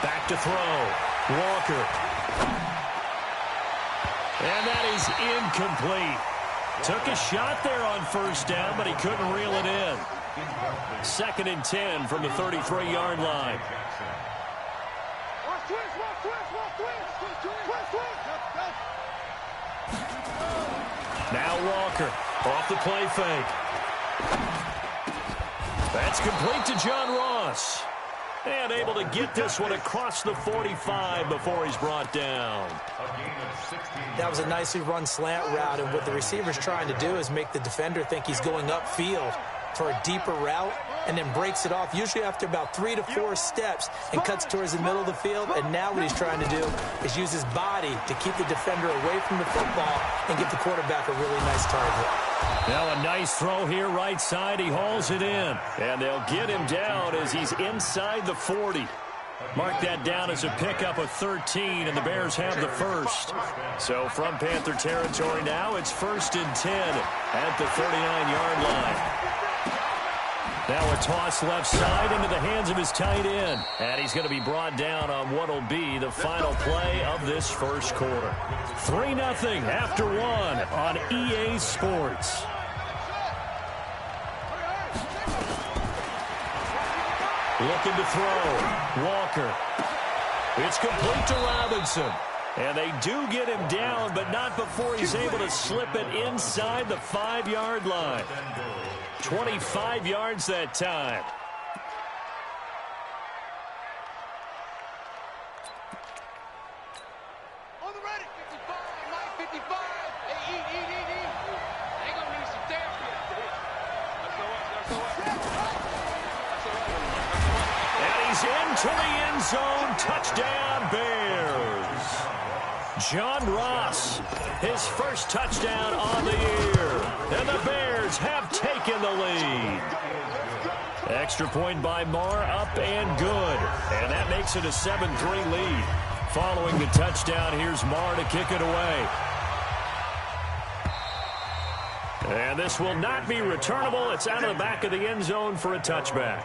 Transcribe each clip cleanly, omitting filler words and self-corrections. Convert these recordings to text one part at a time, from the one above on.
Back to throw. Walker. And that is incomplete. Took a shot there on first down, but he couldn't reel it in. 2nd and 10 from the 33-yard line. Now Walker off the play fake. That's complete to John Ross. And able to get this one across the 45 before he's brought down. That was a nicely run slant route, and what the receiver's trying to do is make the defender think he's going upfield for a deeper route, and then breaks it off, usually after about 3 to 4 steps, and cuts towards the middle of the field. And now what he's trying to do is use his body to keep the defender away from the football and give the quarterback a really nice target. Now a nice throw here right side. He hauls it in, and they'll get him down as he's inside the 40. Mark that down as a pickup of 13, and the Bears have the first. So from Panther territory now, it's 1st and 10 at the 39-yard line. Now a toss left side into the hands of his tight end. And he's going to be brought down on what will be the final play of this first quarter. 3-0 after 1 on EA Sports. Looking to throw. Walker. It's complete to Robinson. And they do get him down, but not before he's able to slip it inside the 5-yard line. 25 yards that time. On the ready, 55, Mike 55. Hey, eat. They gonna need some therapy. And he's into the end zone. Touchdown, Bears. John Ross, his first touchdown on the year. And the Bears have taken the lead. Extra point by Marr, up and good. And that makes it a 7-3 lead. Following the touchdown, here's Marr to kick it away. And this will not be returnable. It's out of the back of the end zone for a touchback.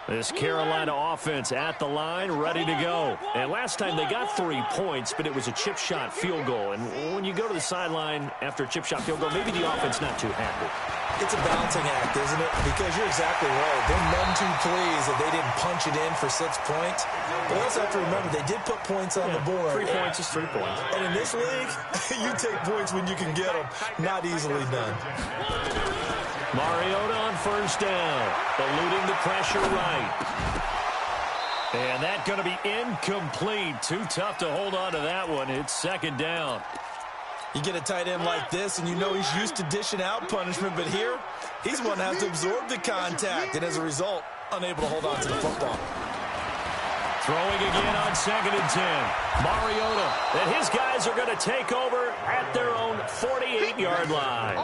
This Carolina offense at the line, ready to go. And last time they got 3 points, but it was a chip shot field goal. And when you go to the sideline after a chip shot field goal, maybe the offense not too happy. It's a balancing act, isn't it? Because you're exactly right. They're none too pleased that they didn't punch it in for 6 points. But also have to remember, they did put points on the board. 3 points is 3 points. And in this league, you take points when you can get them. Not easily done. Mariota on first down, eluding the pressure right. And that's going to be incomplete. Too tough to hold on to that one. It's 2nd down. You get a tight end like this, and you know he's used to dishing out punishment, but here, he's one that has to absorb the contact, and as a result, unable to hold on to the football. Throwing again on 2nd and 10. Mariota, and his guys are going to take over at their own 48-yard line.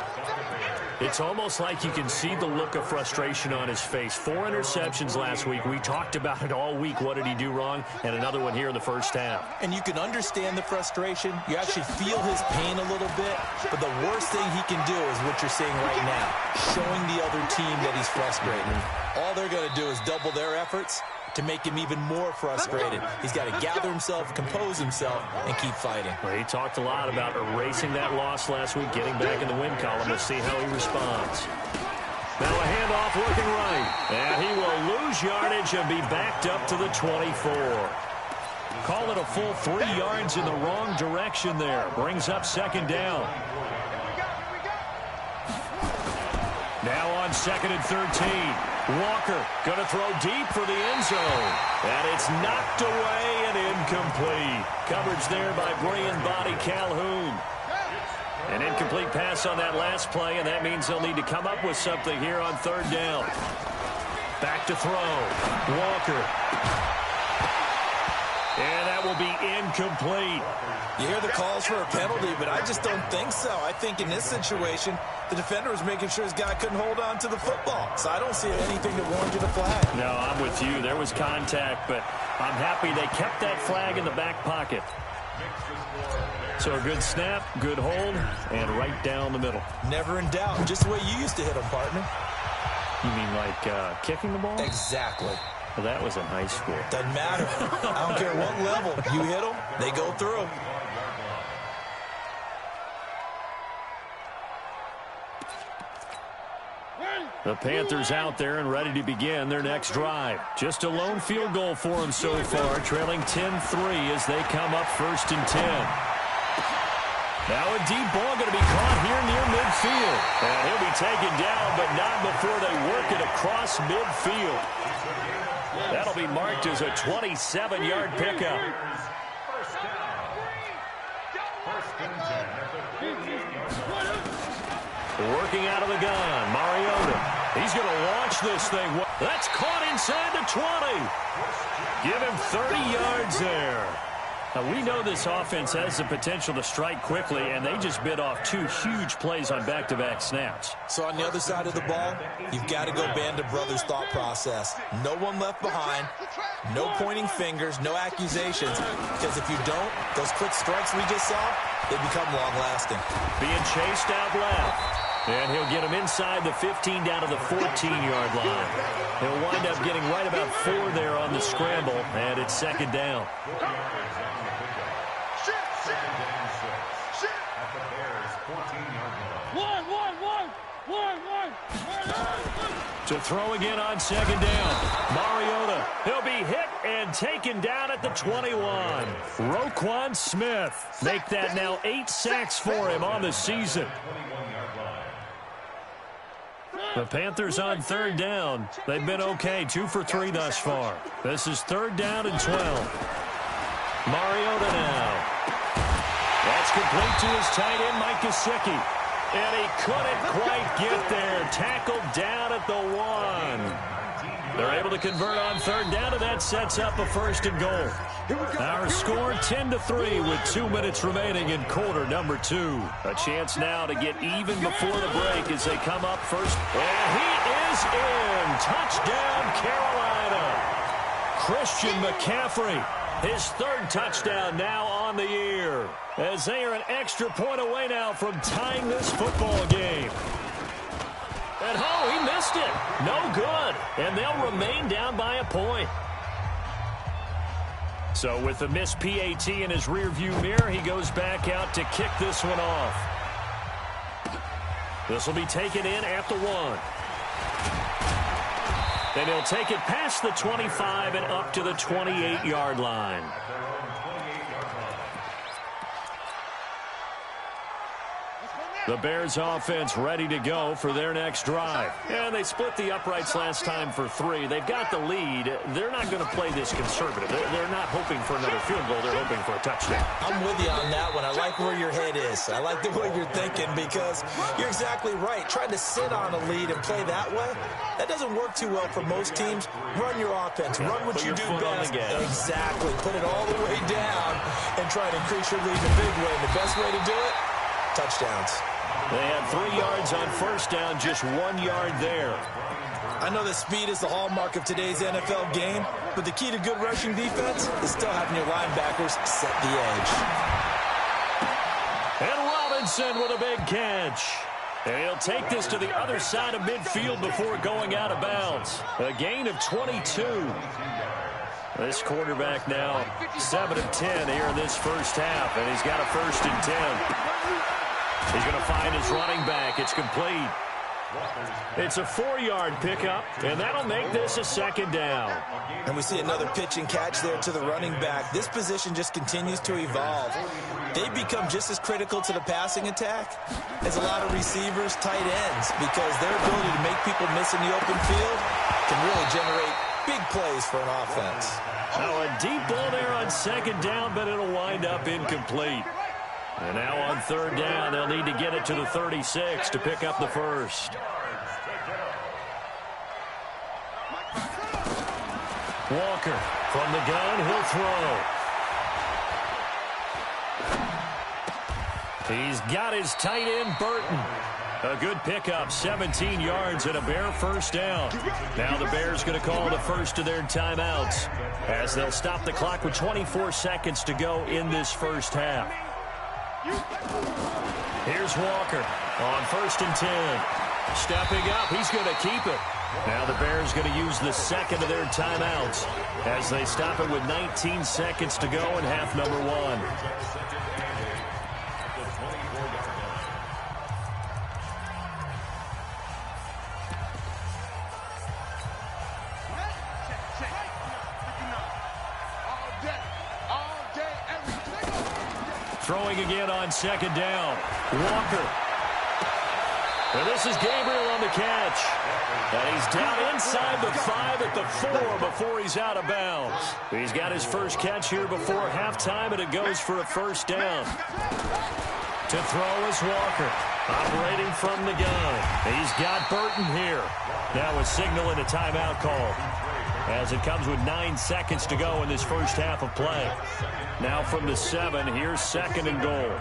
It's almost like you can see the look of frustration on his face. 4 interceptions last week. We talked about it all week. What did he do wrong? And another one here in the first half. And you can understand the frustration. You actually feel his pain a little bit. But the worst thing he can do is what you're seeing right now, showing the other team that he's frustrated. All they're going to do is double their efforts to make him even more frustrated. He's got to gather himself, compose himself, and keep fighting. Well, he talked a lot about erasing that loss last week, getting back in the win column. We'll see how he responds. Now a handoff looking right. And he will lose yardage and be backed up to the 24. Call it a full 3 yards in the wrong direction there. Brings up 2nd down. Now on 2nd and 13. Walker going to throw deep for the end zone. And it's knocked away and incomplete. Coverage there by Brian Body Calhoun. An incomplete pass on that last play, and that means they'll need to come up with something here on 3rd down. Back to throw. Walker. And that will be incomplete. You hear the calls for a penalty, but I just don't think so. I think in this situation, the defender was making sure his guy couldn't hold on to the football. So I don't see anything that warranted a flag. No, I'm with you. There was contact, but I'm happy they kept that flag in the back pocket. So a good snap, good hold, and right down the middle. Never in doubt. Just the way you used to hit them, partner. You mean like kicking the ball? Exactly. Well, that was in high school. Doesn't matter. I don't care what level. You hit them, they go through. The Panthers out there and ready to begin their next drive. Just a lone field goal for them so far, trailing 10-3 as they come up 1st and 10. Now a deep ball going to be caught here near midfield. And he'll be taken down, but not before they work it across midfield. That'll be marked as a 27-yard pickup. Working out of the gun, Mariota. He's going to launch this thing. That's caught inside the 20. Give him 30 yards there. Now, we know this offense has the potential to strike quickly, and they just bit off 2 huge plays on back-to-back snaps. So on the other side of the ball, you've got to go band of brothers thought process. No one left behind, no pointing fingers, no accusations, because if you don't, those quick strikes we just saw, they become long-lasting. Being chased out left. And he'll get him inside the 15 down to the 14-yard line. He'll wind up getting right about 4 there on the scramble, and it's 2nd down. To throw again on 2nd down. Mariota, he'll be hit and taken down at the 21. Roquan Smith, make that now 8 sacks for him on the season. The Panthers on 3rd down. They've been okay, 2 for 3 thus far. This is 3rd down and 12. Mariota now. That's complete to his tight end, Mike Gesicki. And he couldn't quite get there. Tackled down at the 1. They're able to convert on 3rd down, and that sets up a 1st and goal. Our score 10-3 with 2 minutes remaining in quarter number 2. A chance now to get even before the break as they come up first. And he is in. Touchdown, Carolina. Christian McCaffrey, his 3rd touchdown now on the year, as they are an extra point away now from tying this football game. And he missed it. No good. And they'll remain down by a point. So with the missed PAT in his rearview mirror, he goes back out to kick this one off. This will be taken in at the 1. And he'll take it past the 25 and up to the 28-yard line. The Bears offense ready to go for their next drive. And they split the uprights last time for 3. They've got the lead. They're not going to play this conservative. They're not hoping for another field goal. They're hoping for a touchdown. I'm with you on that one. I like where your head is. I like the way you're thinking because you're exactly right. Trying to sit on a lead and play that way, that doesn't work too well for most teams. Run your offense. Run what you do best. Exactly. Put it all the way down and try to increase your lead in a big way. And the best way to do it, touchdowns. They had 3 yards on 1st down, just 1 yard there. I know that speed is the hallmark of today's NFL game, but the key to good rushing defense is still having your linebackers set the edge. And Robinson with a big catch. And he'll take this to the other side of midfield before going out of bounds. A gain of 22. This quarterback now 7 of 10 here in this first half, and he's got a 1st and 10. He's going to find his running back. It's complete. It's a 4-yard pickup, and that'll make this a 2nd down. And we see another pitch and catch there to the running back. This position just continues to evolve. They become just as critical to the passing attack as a lot of receivers, tight ends, because their ability to make people miss in the open field can really generate big plays for an offense. Now a deep ball there on 2nd down, but it'll wind up incomplete. And now on 3rd down, they'll need to get it to the 36 to pick up the 1st. Walker from the gun, he'll throw. He's got his tight end, Burton. A good pickup, 17 yards and a Bear 1st down. Now the Bears going to call the first of their timeouts as they'll stop the clock with 24 seconds to go in this first half. Here's Walker on 1st and 10. Stepping up, he's going to keep it. Now the Bears going to use the second of their timeouts as they stop it with 19 seconds to go in half number 1. Throwing again on 2nd down. Walker. And this is Gabriel on the catch. And he's down inside the 5 at the 4 before he's out of bounds. He's got his first catch here before halftime, and it goes for a 1st down. To throw is Walker, operating from the gun. He's got Burton here. Now a signal and a timeout call, as it comes with 9 seconds to go in this first half of play. Now from the 7, here's 2nd and goal.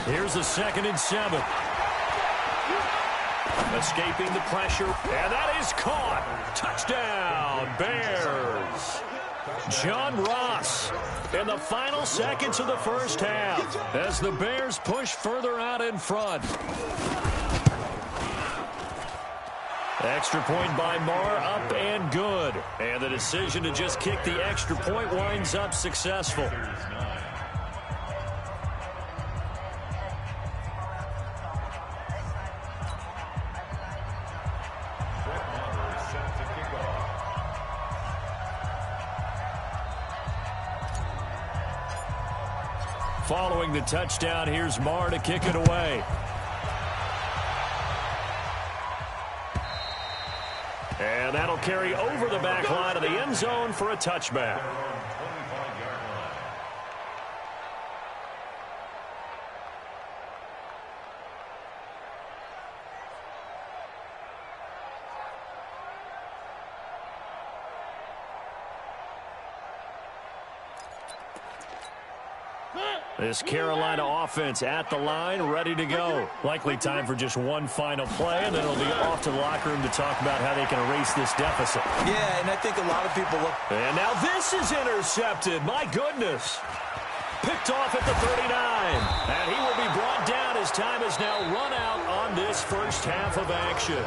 Here's the 2nd and 7. Escaping the pressure, and that is caught. Touchdown, Bears. John Ross in the final seconds of the first half as the Bears push further out in front. Extra point by Marr, up and good. And the decision to just kick the extra point winds up successful. Following the touchdown, here's Marr to kick it away. And that'll carry over the back line of the end zone for a touchback. This Carolina offense at the line, ready to go. Likely time for just one final play, and then it'll be off to the locker room to talk about how they can erase this deficit. Yeah, and I think a lot of people look. And now this is intercepted. My goodness. Picked off at the 39. And he will be brought down as time has now run out on this first half of action.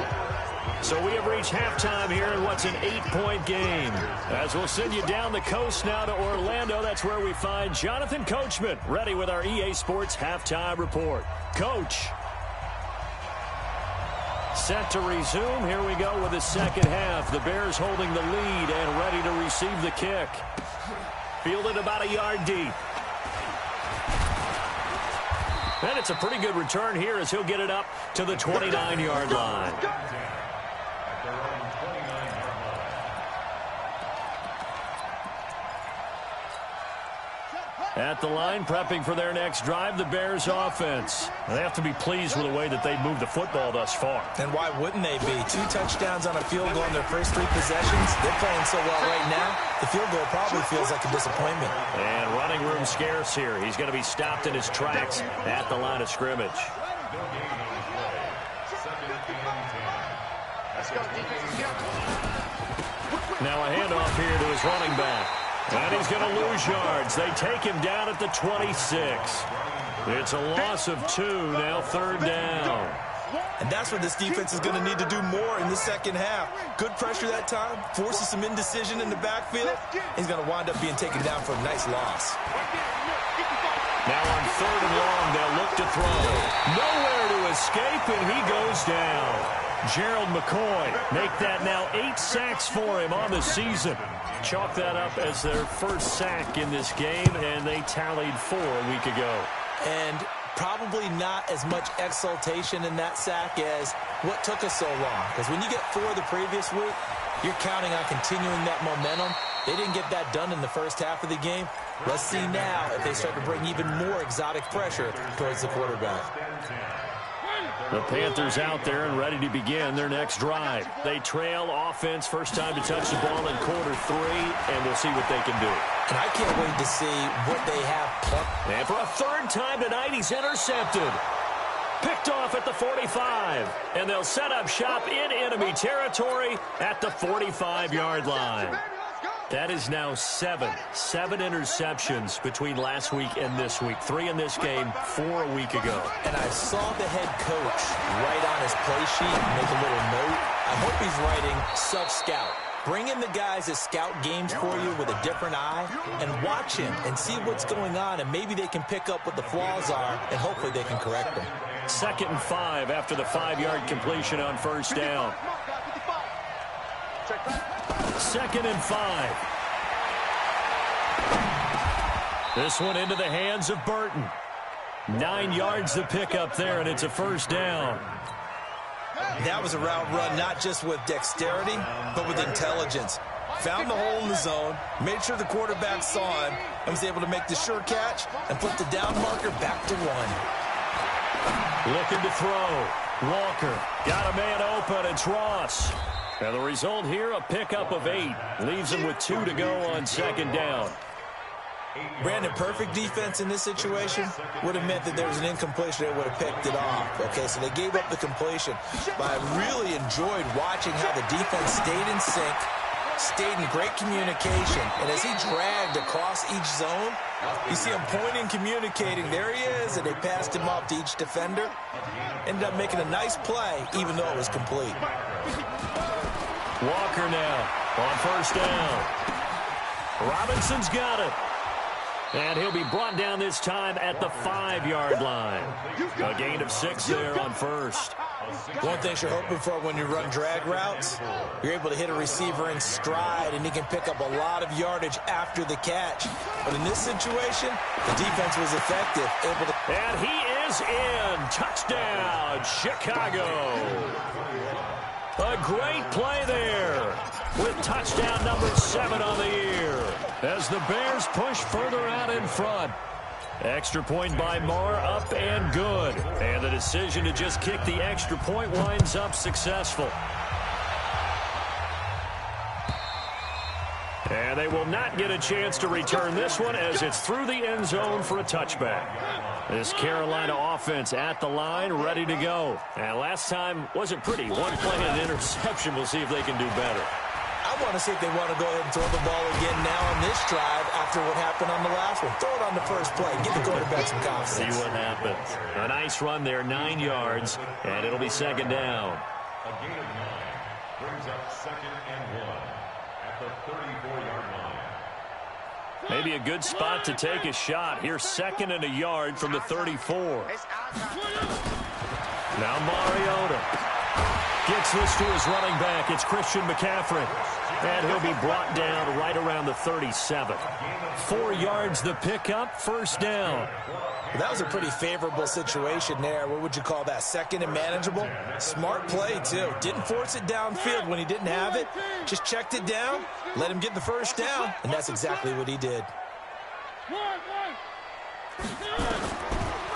So we have reached halftime here in what's an 8-point game. As we'll send you down the coast now to Orlando, that's where we find Jonathan Coachman, ready with our EA Sports halftime report. Coach. Set to resume. Here we go with the second half. The Bears holding the lead and ready to receive the kick. Fielded about a yard deep. And it's a pretty good return here as he'll get it up to the 29-yard line. At the line, prepping for their next drive, the Bears offense. They have to be pleased with the way that they've moved the football thus far. And why wouldn't they be? 2 touchdowns on a field goal in their first 3 possessions. They're playing so well right now, the field goal probably feels like a disappointment. And running room scarce here. He's going to be stopped in his tracks at the line of scrimmage. Now a handoff here to his running back. And he's going to lose yards. They take him down at the 26. It's a loss of 2, now 3rd down. And that's where this defense is going to need to do more in the second half. Good pressure that time, forces some indecision in the backfield. He's going to wind up being taken down for a nice loss. Now on 3rd and long, they'll look to throw. Nowhere to escape, and he goes down. Gerald McCoy make that now 8 sacks for him on the season. Chalk that up as their first sack in this game, and they tallied 4 a week ago. And probably not as much exultation in that sack as what took us so long. Because when you get 4 the previous week, you're counting on continuing that momentum. They didn't get that done in the first half of the game. Let's see now if they start to bring even more exotic pressure towards the quarterback. The Panthers out there and ready to begin their next drive. They trail offense, first time to touch the ball in quarter 3, and we'll see what they can do. And I can't wait to see what they have. And for a 3rd time tonight, he's intercepted. Picked off at the 45. And they'll set up shop in enemy territory at the 45-yard line. That is now seven interceptions between last week and this week. 3 in this game, 4 a week ago. And I saw the head coach write on his play sheet, make a little note. I hope he's writing self-scout. Bring in the guys that scout games for you with a different eye and watch him and see what's going on, and maybe they can pick up what the flaws are, and hopefully they can correct them. 2nd and 5 after the 5-yard completion on first down. 2nd and 5. This one into the hands of Burton. 9 yards to pick up there, and it's a first down. That was a route run not just with dexterity, but with intelligence. Found the hole in the zone, made sure the quarterback saw him, and was able to make the sure catch and put the down marker back to 1. Looking to throw. Walker got a man open. It's Ross. And the result here, a pickup of 8. Leaves him with 2 to go on 2nd down. Brandon, perfect defense in this situation would have meant that there was an incompletion. They would have picked it off. Okay, so they gave up the completion. But I really enjoyed watching how the defense stayed in sync, stayed in great communication. And as he dragged across each zone, you see him pointing, communicating. There he is, and they passed him off to each defender. Ended up making a nice play, even though it was complete. Walker now on first down. Robinson's got it. And he'll be brought down this time at the 5-yard line. A gain of 6 there on first. One thing you're hoping for when you run drag routes, you're able to hit a receiver in stride, and he can pick up a lot of yardage after the catch. But in this situation, the defense was effective, able to... And he is in. Touchdown, Chicago. A great play there with touchdown number 7 on the year as the Bears push further out in front. Extra point by Marr, up and good. And the decision to just kick the extra point winds up successful. And they will not get a chance to return this one as it's through the end zone for a touchback. This Carolina offense at the line, ready to go. And last time wasn't pretty. One play and an interception. We'll see if they can do better. I want to see if they want to go ahead and throw the ball again now on this drive after what happened on the last one. Throw it on the first play. Give the quarterback some confidence. See what happens. A nice run there, 9 yards, and it'll be 2nd down. A gain of 9 brings up 2nd and 1 at the 34-yard line. Maybe a good spot to take a shot. Here's 2nd and a yard from the 34. Now Mariota gets this to his running back. It's Christian McCaffrey. And he'll be brought down right around the 37. 4 yards the pickup, first down. That was a pretty favorable situation there. What would you call that? 2nd and manageable? Smart play, too. Didn't force it downfield when he didn't have it. Just checked it down, let him get the first down, and that's exactly what he did.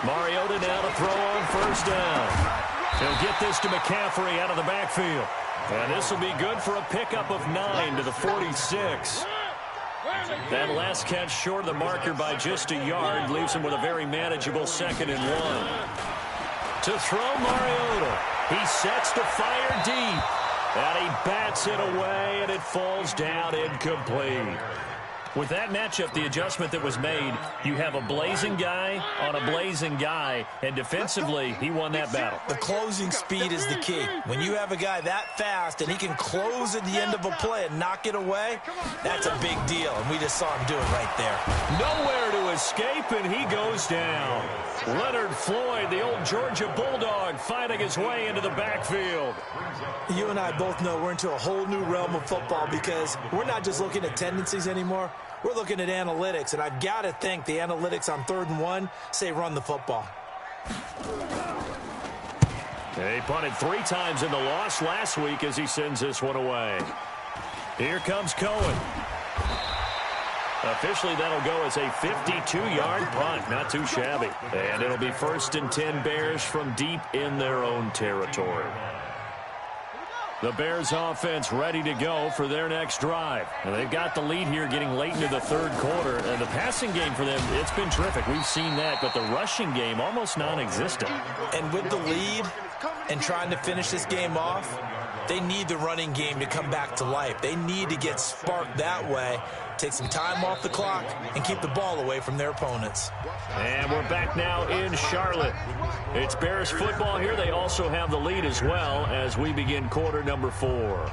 Mariota now to throw on first down. He'll get this to McCaffrey out of the backfield. And this will be good for a pickup of 9 to the 46. That last catch short of the marker by just a yard leaves him with a very manageable 2nd and 1. To throw Mariota. He sets to fire deep. And he bats it away, and it falls down incomplete. With that matchup, the adjustment that was made, you have a blazing guy on a blazing guy, and defensively, he won that battle. The closing speed is the key. When you have a guy that fast and he can close at the end of a play and knock it away, that's a big deal, and we just saw him do it right there. Nowhere to escape, and he goes down. Leonard Floyd, the old Georgia Bulldog, fighting his way into the backfield. You and I both know we're into a whole new realm of football because we're not just looking at tendencies anymore. We're looking at analytics, and I've got to think the analytics on 3rd and 1 say run the football. He punted 3 times in the loss last week as he sends this one away. Here comes Cohen. Officially, that'll go as a 52-yard punt. Not too shabby. And it'll be 1st and 10 Bears from deep in their own territory. The Bears offense ready to go for their next drive. And they've got the lead here getting late into the third quarter. And the passing game for them, it's been terrific. We've seen that. But the rushing game, almost non-existent. And with the lead and trying to finish this game off, they need the running game to come back to life. They need to get sparked that way, take some time off the clock, and keep the ball away from their opponents. And we're back now in Charlotte. It's Bears football here. They also have the lead as well as we begin quarter number 4.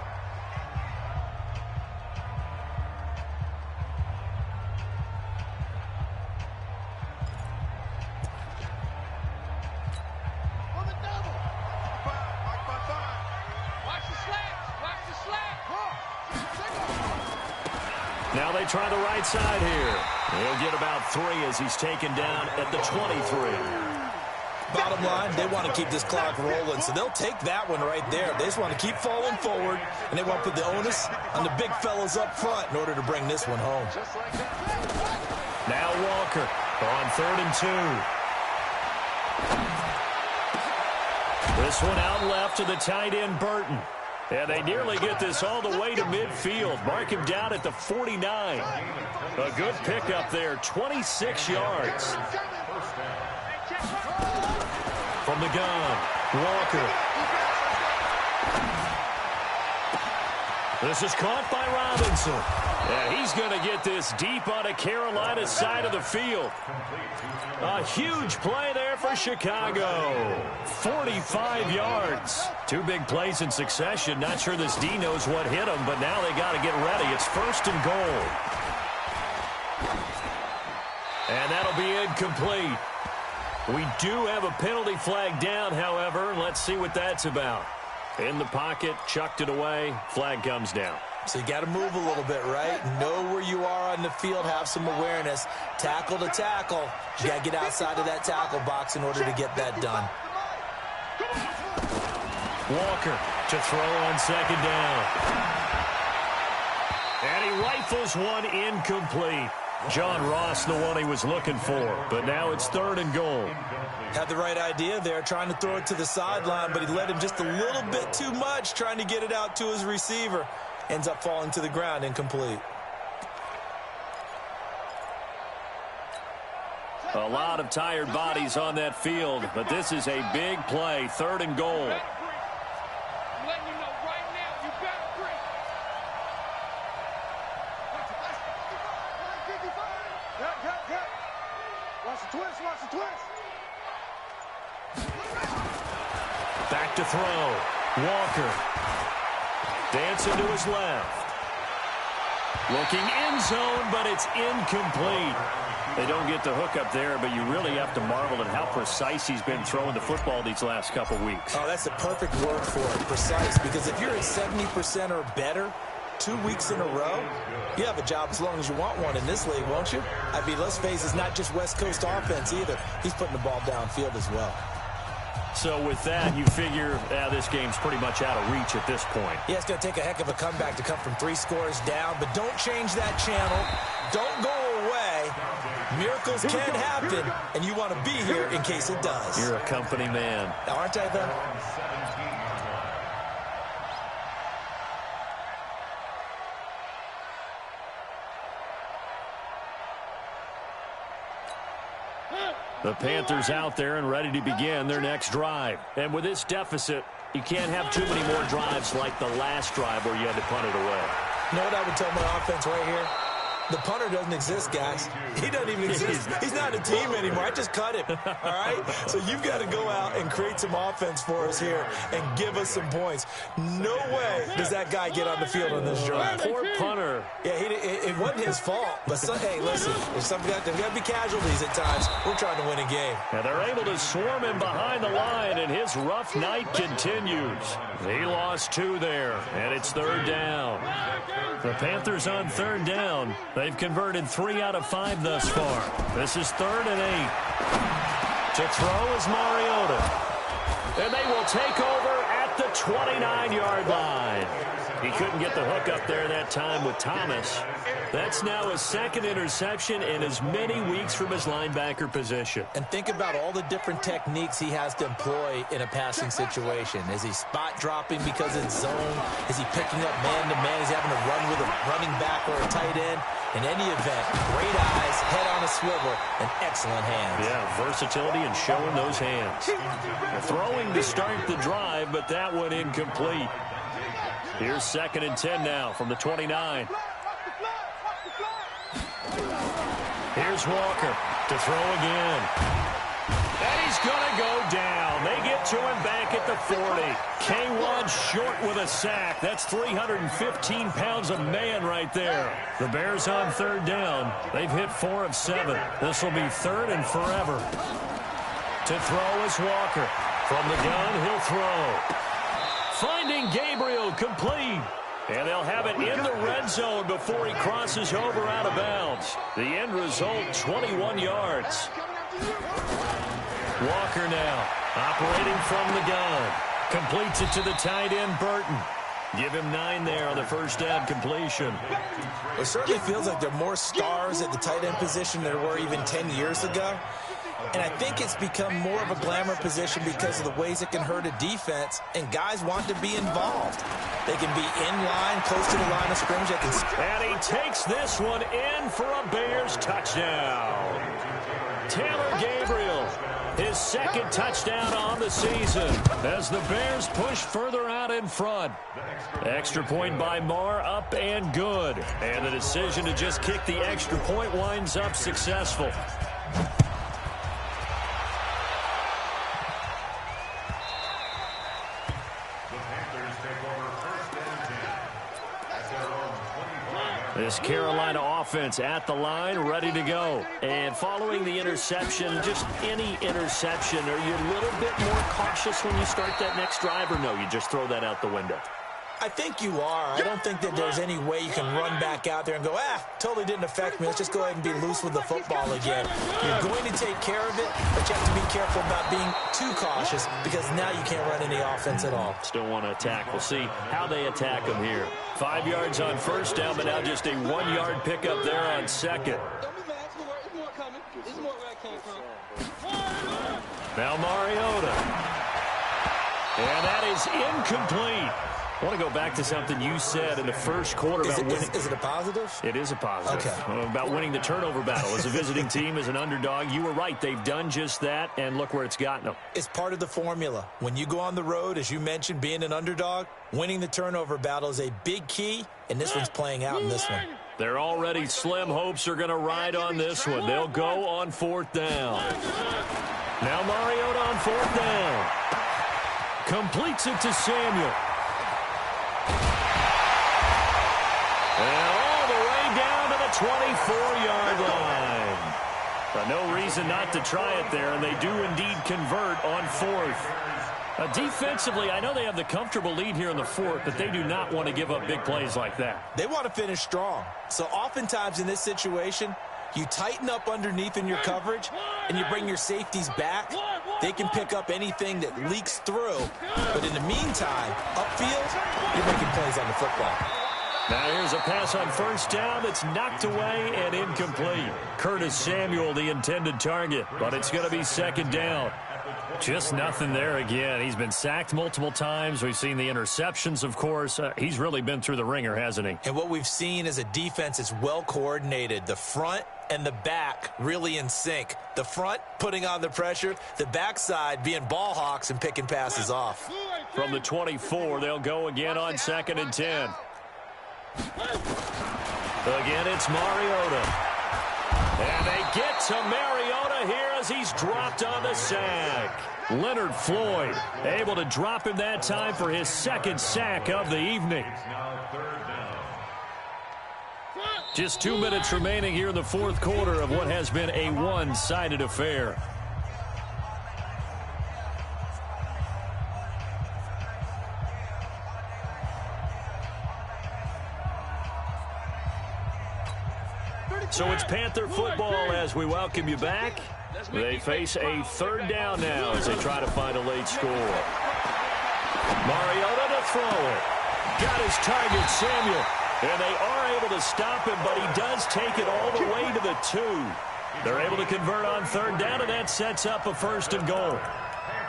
Now they try the right side here. He'll get about 3 as he's taken down at the 23. Bottom line, they want to keep this clock rolling, so they'll take that one right there. They just want to keep falling forward, and they want to put the onus on the big fellas up front in order to bring this one home. Now Walker on 3rd and 2. This one out left to the tight end, Burton. And they nearly get this all the way to midfield. Mark him down at the 49. A good pickup there, 26 yards. From the gun, Walker. This is caught by Robinson. And he's going to get this deep on a Carolina side of the field. A huge play there for Chicago. 45 yards. 2 big plays in succession. Not sure this D knows what hit him, but now they got to get ready. It's 1st and goal. And that'll be incomplete. We do have a penalty flag down, however. Let's see what that's about. In the pocket, chucked it away. Flag comes down. So you got to move a little bit, right? Know where you are on the field, have some awareness. Tackle to tackle. You got to get outside of that tackle box in order to get that done. Walker to throw on 2nd down. And he rifles one incomplete. John Ross, the one he was looking for. But now it's 3rd and goal. Had the right idea there, trying to throw it to the sideline, but he led him just a little bit too much, trying to get it out to his receiver. Ends up falling to the ground, incomplete. A lot of tired bodies on that field, but this is a big play, 3rd and goal. Back to throw. Walker. Dancing to his left. Looking end zone, but it's incomplete. They don't get the hook up there, but you really have to marvel at how precise he's been throwing the football these last couple weeks. Oh, that's the perfect word for it, precise, because if you're at 70% or better 2 weeks in a row, you have a job as long as you want one in this league, won't you? I mean, let's face it, it's not just West Coast offense either. He's putting the ball downfield as well. So with that, you figure this game's pretty much out of reach at this point. Yeah, it's going to take a heck of a comeback to come from 3 scores down, but don't change that channel. Don't go away. Miracles can happen, and you want to be here in case it does. You're a company man. Aren't I, though? The Panthers out there and ready to begin their next drive. And with this deficit, you can't have too many more drives like the last drive where you had to punt it away. You know what I would tell my offense right here? The punter doesn't exist, guys. He doesn't even exist. He's not a team anymore. I just cut him, all right? So you've got to go out and create some offense for us here and give us some points. No way does that guy get on the field on this drive. Poor punter. Yeah, it wasn't his fault. But, hey, listen, there's got to be casualties at times. We're trying to win a game. And they're able to swarm him behind the line, and his rough night continues. He lost 2 there, and it's 3rd down. The Panthers on 3rd down. They've converted 3 out of 5 thus far. This is 3rd and 8. To throw is Mariota. And they will take over at the 29-yard line. He couldn't get the hook up there that time with Thomas. That's now his second interception in as many weeks from his linebacker position. And think about all the different techniques he has to employ in a passing situation. Is he spot dropping because it's zone? Is he picking up man-to-man? Is he having to run with a running back or a tight end? In any event, great eyes, head on a swivel, and excellent hands. Yeah, versatility and showing those hands. Throwing to start the drive, but that one incomplete. Here's 2nd and 10 now from the 29. Here's Walker to throw again. And he's going to go down. They get to him back at the 40. K1 short with a sack. That's 315 pounds of man right there. The Bears on 3rd down. They've hit 4 of 7. This will be 3rd and forever. To throw is Walker. From the gun, he'll throw. Finding Gabriel complete. And they'll have it in the red zone before he crosses over out of bounds. The end result, 21 yards. Walker now, operating from the gun. Completes it to the tight end, Burton. Give him 9 there on the first down completion. It certainly feels like there are more stars at the tight end position than there were even 10 years ago. And I think it's become more of a glamour position because of the ways it can hurt a defense, and guys want to be involved. They can be in line, close to the line of scrimmage. And he takes this one in for a Bears touchdown. Taylor Gabriel, his 2nd touchdown on the season as the Bears push further out in front. Extra point by Marr, up and good. And the decision to just kick the extra point winds up successful. This Carolina offense at the line, ready to go. And following the interception, just any interception, are you a little bit more cautious when you start that next drive, or no, you just throw that out the window? I think you are. I don't think that there's any way you can run back out there and go, totally didn't affect me. Let's just go ahead and be loose with the football again. You're going to take care of it, but you have to be careful about being too cautious because now you can't run any offense at all. Still want to attack. We'll see how they attack them here. 5 yards on first down, but now just a 1-yard pickup there on 2nd. Now Mariota. And that is incomplete. I want to go back to something you said in the first quarter about winning. Is it a positive? It is a positive. Okay. About winning the turnover battle. As a visiting team, as an underdog, you were right. They've done just that, and look where it's gotten them. It's part of the formula. When you go on the road, as you mentioned, being an underdog, winning the turnover battle is a big key, and this one's playing out in this one. Their already slim hopes are going to ride on this one. They'll go on 4th down. Now Mariota on 4th down. Completes it to Samuel. And all the way down to the 24-yard line. No reason not to try it there, and they do indeed convert on 4th. Defensively, I know they have the comfortable lead here in the 4th, but they do not want to give up big plays like that. They want to finish strong. So oftentimes in this situation, you tighten up underneath in your coverage, and you bring your safeties back. They can pick up anything that leaks through. But in the meantime, upfield, you're making plays on the football. Now here's a pass on first down that's knocked away and incomplete. Curtis Samuel, the intended target, but it's going to be 2nd down. Just nothing there again. He's been sacked multiple times. We've seen the interceptions, of course. He's really been through the ringer, hasn't he? And what we've seen is a defense that's well coordinated. The front and the back really in sync. The front putting on the pressure, the backside being ball hawks and picking passes off. From the 24, they'll go again on 2nd and 10. Again, it's Mariota. And they get to Mariota here as he's dropped on the sack. Leonard Floyd able to drop him that time for his 2nd sack of the evening. Just 2 minutes remaining here in the 4th quarter of what has been a one-sided affair. So it's Panther football as we welcome you back. They face a 3rd down now as they try to find a late score. Mariota to throw it. Got his target, Samuel. And they are able to stop him, but he does take it all the way to the 2. They're able to convert on third down, and that sets up a 1st and goal.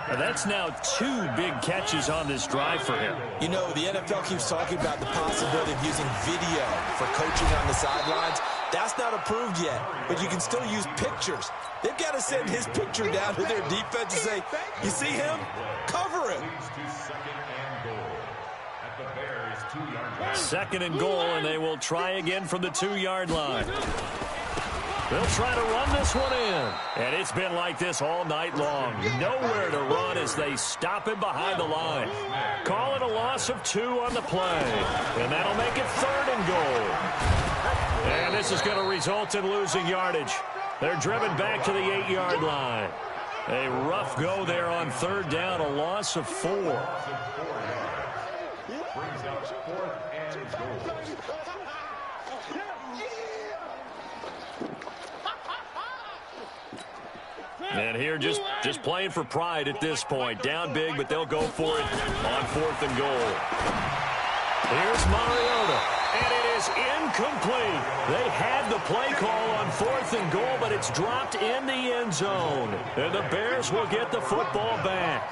And that's now 2 big catches on this drive for him. You know, the NFL keeps talking about the possibility of using video for coaching on the sidelines. That's not approved yet, but you can still use pictures. They've got to send his picture down to their defense and say, you see him? Cover him. 2nd and goal, and they will try again from the 2-yard line. They'll try to run this one in. And it's been like this all night long. Nowhere to run as they stop him behind the line. Call it a loss of 2 on the play. And that'll make it 3rd and goal. And this is going to result in losing yardage. They're driven back to the 8-yard line. A rough go there on 3rd down, a loss of 4. Brings up 4th and goal. And here just playing for pride at this point. Down big, but they'll go for it on 4th and goal. Here's Mariota, and it is incomplete. They had the play call on 4th and goal, but it's dropped in the end zone. And the Bears will get the football back.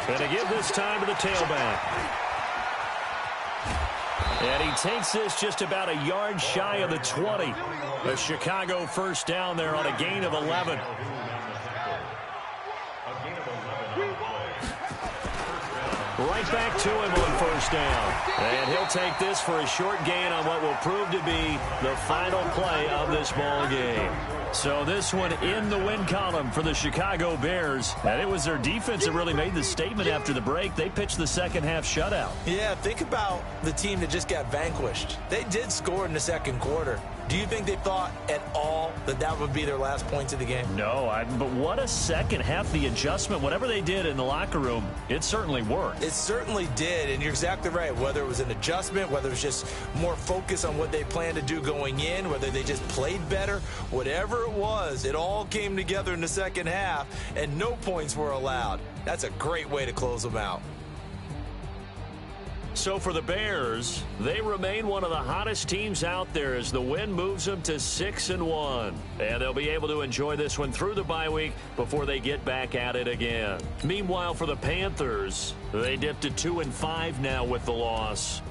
And to give this time to the tailback. And he takes this just about a yard shy of the 20. A Chicago 1st down there on a gain of 11. Right back to him on 1st down. And he'll take this for a short gain on what will prove to be the final play of this ball game. So this one in the win column for the Chicago Bears. And it was their defense that really made the statement after the break. They pitched the second half shutout. Yeah, think about the team that just got vanquished. They did score in the 2nd quarter. Do you think they thought at all that that would be their last points of the game? No, but what a second half. The adjustment, whatever they did in the locker room, it certainly worked. It certainly did, and you're exactly right. Whether it was an adjustment, whether it was just more focus on what they planned to do going in, whether they just played better, whatever it was, it all came together in the second half, and no points were allowed. That's a great way to close them out. So for the Bears, they remain one of the hottest teams out there as the win moves them to 6-1. And they'll be able to enjoy this one through the bye week before they get back at it again. Meanwhile, for the Panthers, they dipped to 2-5 now with the loss.